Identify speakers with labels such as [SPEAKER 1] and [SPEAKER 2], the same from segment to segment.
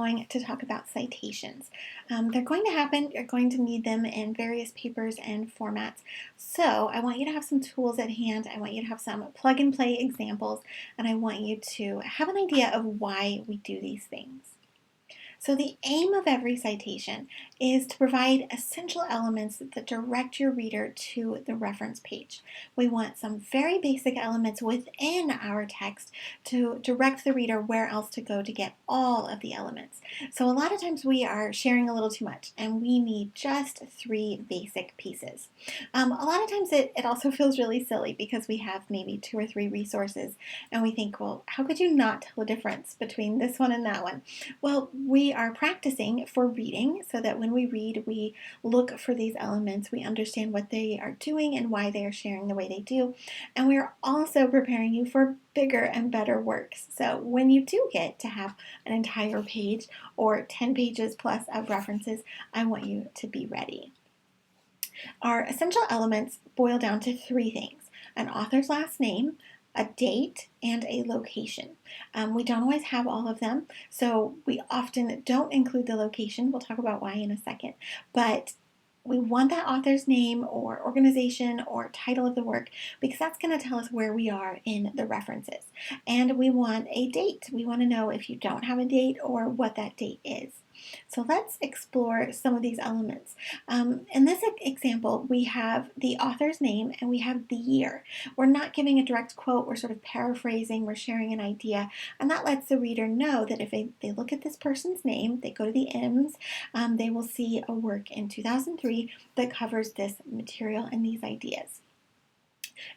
[SPEAKER 1] Going to talk about citations. They're going to happen. You're going to need them in various papers and formats. So I want you to have some tools at hand. I want you to have some plug and play examples, and I want you to have an idea of why we do these things. So the aim of every citation is to provide essential elements that direct your reader to the reference page. We want some very basic elements within our text to direct the reader where else to go to get all of the elements. So a lot of times we are sharing a little too much and we need just three basic pieces. A lot of times it also feels really silly because we have maybe two or three resources and we think, well, how could you not tell the difference between this one and that one? Well, we are practicing for reading so that when we read, we look for these elements, we understand what they are doing and why they are sharing the way they do. And we are also preparing you for bigger and better works. So when you do get to have an entire page or 10 pages plus of references, I want you to be ready. Our essential elements boil down to three things: an author's last name, a date, and a location. We don't always have all of them, so we often don't include the location. We'll talk about why in a second, but we want that author's name or organization or title of the work because that's going to tell us where we are in the references. And we want a date. We want to know if you don't have a date or what that date is. So let's explore some of these elements. In this example, we have the author's name and we have the year. We're not giving a direct quote, we're sort of paraphrasing, we're sharing an idea, and that lets the reader know that if they look at this person's name, they go to the M's, they will see a work in 2003 that covers this material and these ideas.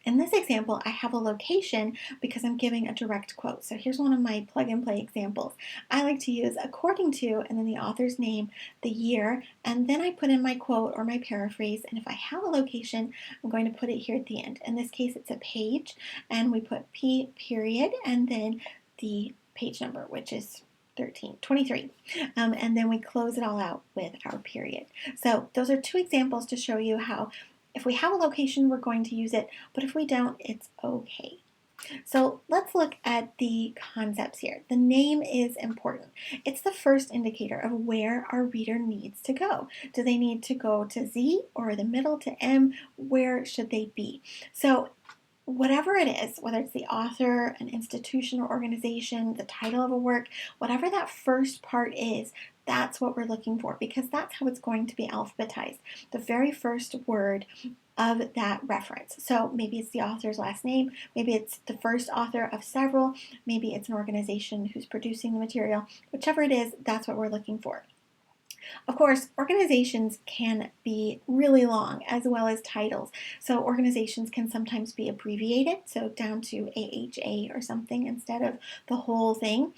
[SPEAKER 1] In this example, I have a location because I'm giving a direct quote. So here's one of my plug and play examples. I like to use according to and then the author's name, the year, and then I put in my quote or my paraphrase. And if I have a location, I'm going to put it here at the end. In this case, it's a page, and we put P period and then the page number, which is 23. And then we close it all out with our period. So those are two examples to show you how if we have a location, we're going to use it, but if we don't, it's okay. So let's look at the concepts here. The name is important. It's the first indicator of where our reader needs to go. Do they need to go to Z or the middle to M? Where should they be? So whatever it is, whether it's the author, an institution or organization, the title of a work, whatever that first part is, that's what we're looking for because that's how it's going to be alphabetized. The very first word of that reference. So maybe it's the author's last name, maybe it's the first author of several, maybe it's an organization who's producing the material. Whichever it is, that's what we're looking for. Of course, organizations can be really long as well as titles. So organizations can sometimes be abbreviated, so down to AHA or something instead of the whole thing.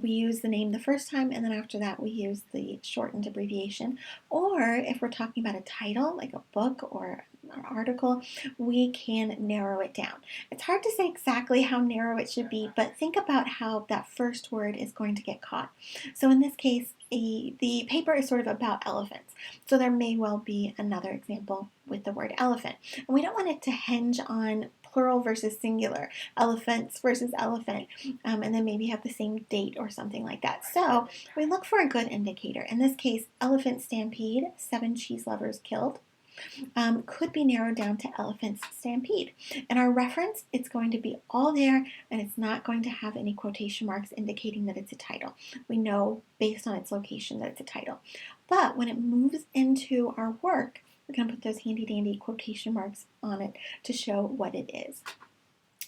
[SPEAKER 1] We use the name the first time, and then after that we use the shortened abbreviation. Or if we're talking about a title, like a book or an article, we can narrow it down. It's hard to say exactly how narrow it should be, but think about how that first word is going to get caught. So in this case, the paper is sort of about elephants. So there may well be another example with the word elephant. And we don't want it to hinge on plural versus singular, elephants versus elephant, and then maybe have the same date or something like that. So we look for a good indicator. In this case, elephant stampede, 7 cheese lovers killed. Could be narrowed down to elephants stampede. And our reference, it's going to be all there, and it's not going to have any quotation marks indicating that it's a title. We know based on its location that it's a title. But when it moves into our work, we're going to put those handy dandy quotation marks on it to show what it is.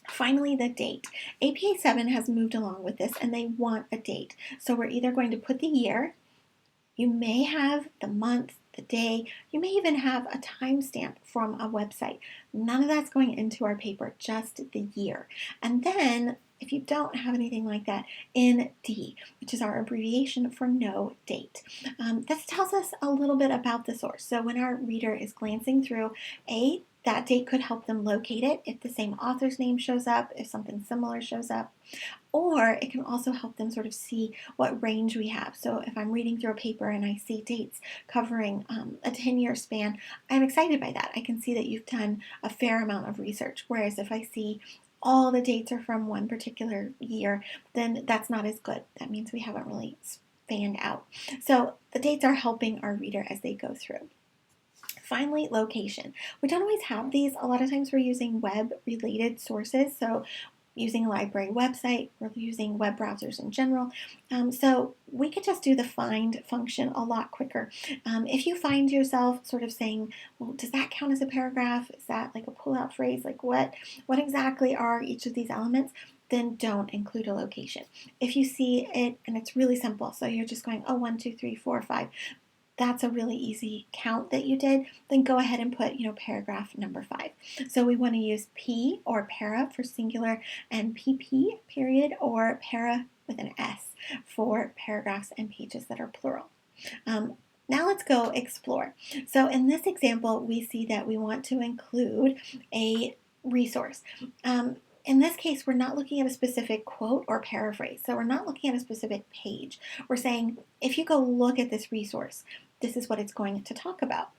[SPEAKER 1] Finally, the date. APA 7 has moved along with this, and they want a date. So we're either going to put the year, you may have the month, the day, you may even have a timestamp from a website. None of that's going into our paper, just the year. And then, if you don't have anything like that, ND, which is our abbreviation for no date. This tells us a little bit about the source. So when our reader is glancing through, that date could help them locate it if the same author's name shows up, if something similar shows up. Or it can also help them sort of see what range we have. So if I'm reading through a paper and I see dates covering a 10-year span, I'm excited by that. I can see that you've done a fair amount of research. Whereas if I see all the dates are from one particular year, then that's not as good. That means we haven't really fanned out. So the dates are helping our reader as they go through. Finally, location. We don't always have these. A lot of times we're using web-related sources, so using a library website, we're using web browsers in general. So we could just do the find function a lot quicker. If you find yourself sort of saying, well, does that count as a paragraph? Is that like a pull-out phrase? Like what exactly are each of these elements? Then don't include a location. If you see it, and it's really simple, so you're just going, oh, 1, 2, 3, 4, 5, that's a really easy count that you did, then go ahead and put, paragraph number 5. So we want to use P or para for singular and PP period or para with an S for paragraphs and pages that are plural. Now let's go explore. So in this example, we see that we want to include a resource. In this case, we're not looking at a specific quote or paraphrase. So we're not looking at a specific page. We're saying, if you go look at this resource, this is what it's going to talk about.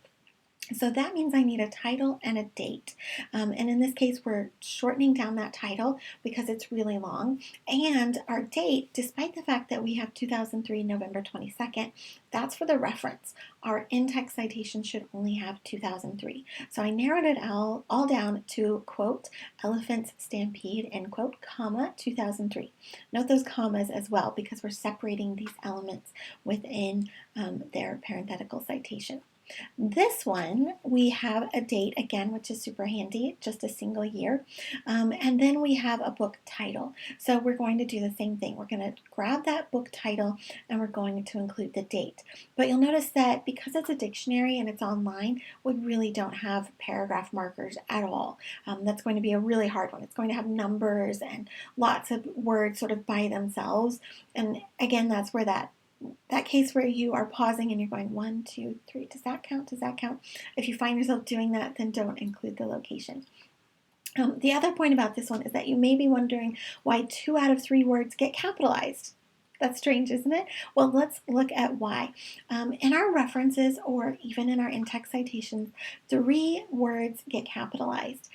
[SPEAKER 1] So that means I need a title and a date. And in this case, we're shortening down that title because it's really long. And our date, despite the fact that we have 2003, November 22nd, that's for the reference. Our in-text citation should only have 2003. So I narrowed it all down to, quote, elephants stampede, end quote, comma, 2003. Note those commas as well because we're separating these elements within their parenthetical citation. This one, we have a date again, which is super handy, just a single year. And then we have a book title. So we're going to do the same thing. We're going to grab that book title and we're going to include the date. But you'll notice that because it's a dictionary and it's online, we really don't have paragraph markers at all. That's going to be a really hard one. It's going to have numbers and lots of words sort of by themselves. And again, that's where that case where you are pausing and you're going 1, 2, 3, does that count? Does that count? If you find yourself doing that, then don't include the location. The other point about this one is that you may be wondering why 2 out of 3 words get capitalized. That's strange, isn't it? Well, let's look at why. In our references or even in our in-text citations, 3 words get capitalized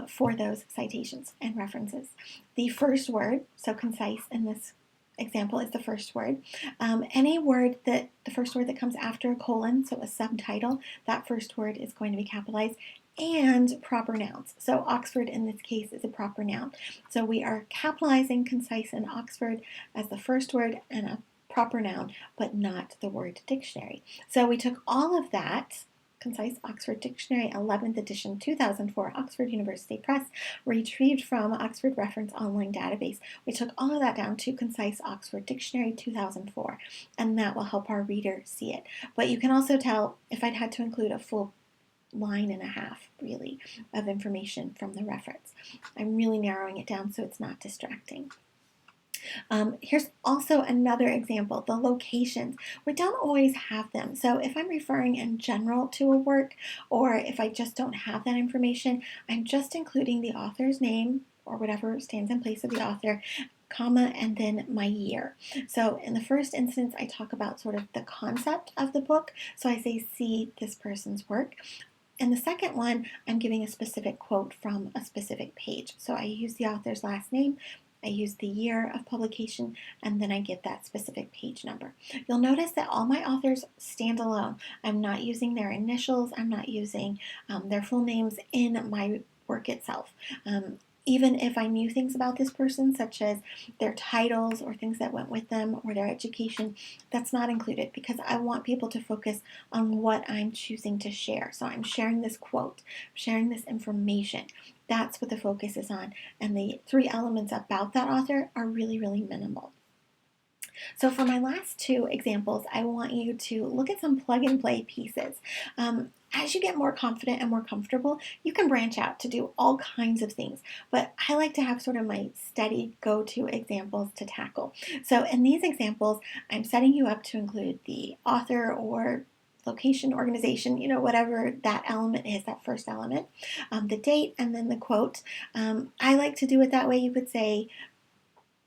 [SPEAKER 1] for those citations and references. The first word, so concise in this example, is the first word. Any word that the first word that comes after a colon, so a subtitle, that first word is going to be capitalized, and proper nouns. So Oxford in this case is a proper noun. So we are capitalizing concise and Oxford as the first word and a proper noun, but not the word dictionary. So we took all of that, Concise Oxford Dictionary, 11th edition, 2004, Oxford University Press, retrieved from Oxford Reference Online Database. We took all of that down to Concise Oxford Dictionary, 2004, and that will help our reader see it. But you can also tell if I'd had to include a full line and a half, really, of information from the reference. I'm really narrowing it down so it's not distracting. Here's also another example, the locations. We don't always have them. So if I'm referring in general to a work, or if I just don't have that information, I'm just including the author's name or whatever stands in place of the author, comma, and then my year. So in the first instance, I talk about sort of the concept of the book. So I say, see this person's work. In the second one, I'm giving a specific quote from a specific page. So I use the author's last name, I use the year of publication, and then I give that specific page number. You'll notice that all my authors stand alone. I'm not using their initials. I'm not using their full names in my work itself. Even if I knew things about this person, such as their titles or things that went with them or their education, that's not included because I want people to focus on what I'm choosing to share. So I'm sharing this quote, sharing this information. That's what the focus is on. And the 3 elements about that author are really, really minimal. So for my last 2 examples, I want you to look at some plug and play pieces. As you get more confident and more comfortable, you can branch out to do all kinds of things. But I like to have sort of my steady go-to examples to tackle. So in these examples, I'm setting you up to include the author or location, organization, whatever that element is, that first element, the date, and then the quote. I like to do it that way. You could say,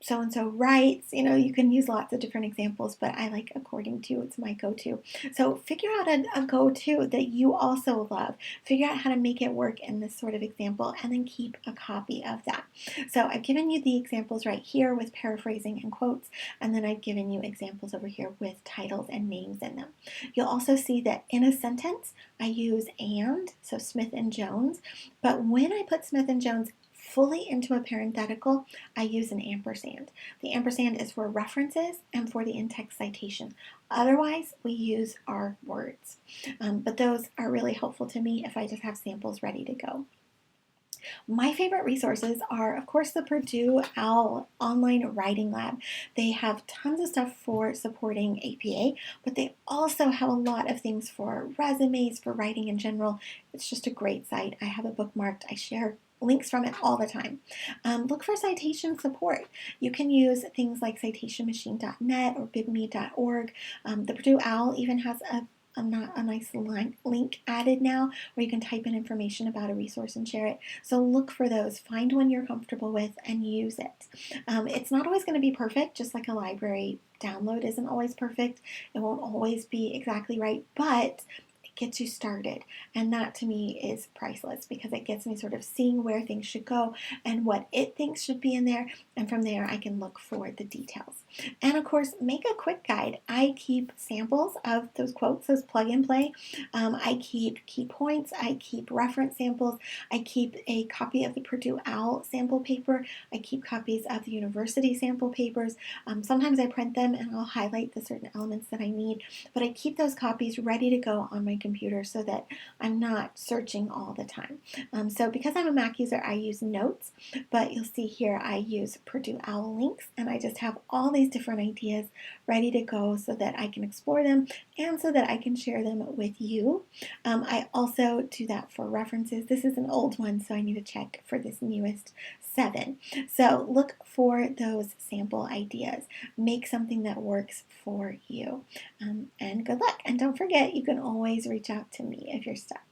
[SPEAKER 1] so-and-so writes. You can use lots of different examples, but I like according to, it's my go-to. So figure out a go-to that you also love. Figure out how to make it work in this sort of example, and then keep a copy of that. So I've given you the examples right here with paraphrasing and quotes, and then I've given you examples over here with titles and names in them. You'll also see that in a sentence, I use and, so Smith and Jones, but when I put Smith and Jones fully into a parenthetical, I use an ampersand. The ampersand is for references and for the in-text citation. Otherwise, we use our words. But those are really helpful to me if I just have samples ready to go. My favorite resources are, of course, the Purdue OWL online writing lab. They have tons of stuff for supporting APA, but they also have a lot of things for resumes, for writing in general. It's just a great site. I have it bookmarked. I share links from it all the time. Look for citation support. You can use things like citationmachine.net or bibme.org. The Purdue OWL even has a nice link added now where you can type in information about a resource and share it. So look for those. Find one you're comfortable with and use it. It's not always going to be perfect, just like a library download isn't always perfect. It won't always be exactly right, but it gets you started. And that to me is priceless because it gets me sort of seeing where things should go and what it thinks should be in there. And from there, I can look for the details. And of course, make a quick guide. I keep samples of those quotes, those plug and play. I keep key points. I keep reference samples. I keep a copy of the Purdue OWL sample paper. I keep copies of the university sample papers. Sometimes I print them and I'll highlight the certain elements that I need, but I keep those copies ready to go on my computer so that I'm not searching all the time. So because I'm a Mac user, I use Notes, but you'll see here I use Purdue OWL links, and I just have all these different ideas ready to go so that I can explore them and so that I can share them with you. I also do that for references. This is an old one, so I need to check for this newest 7. So look for those sample ideas. Make something that works for you. And good luck. And don't forget, you can always reach out to me if you're stuck.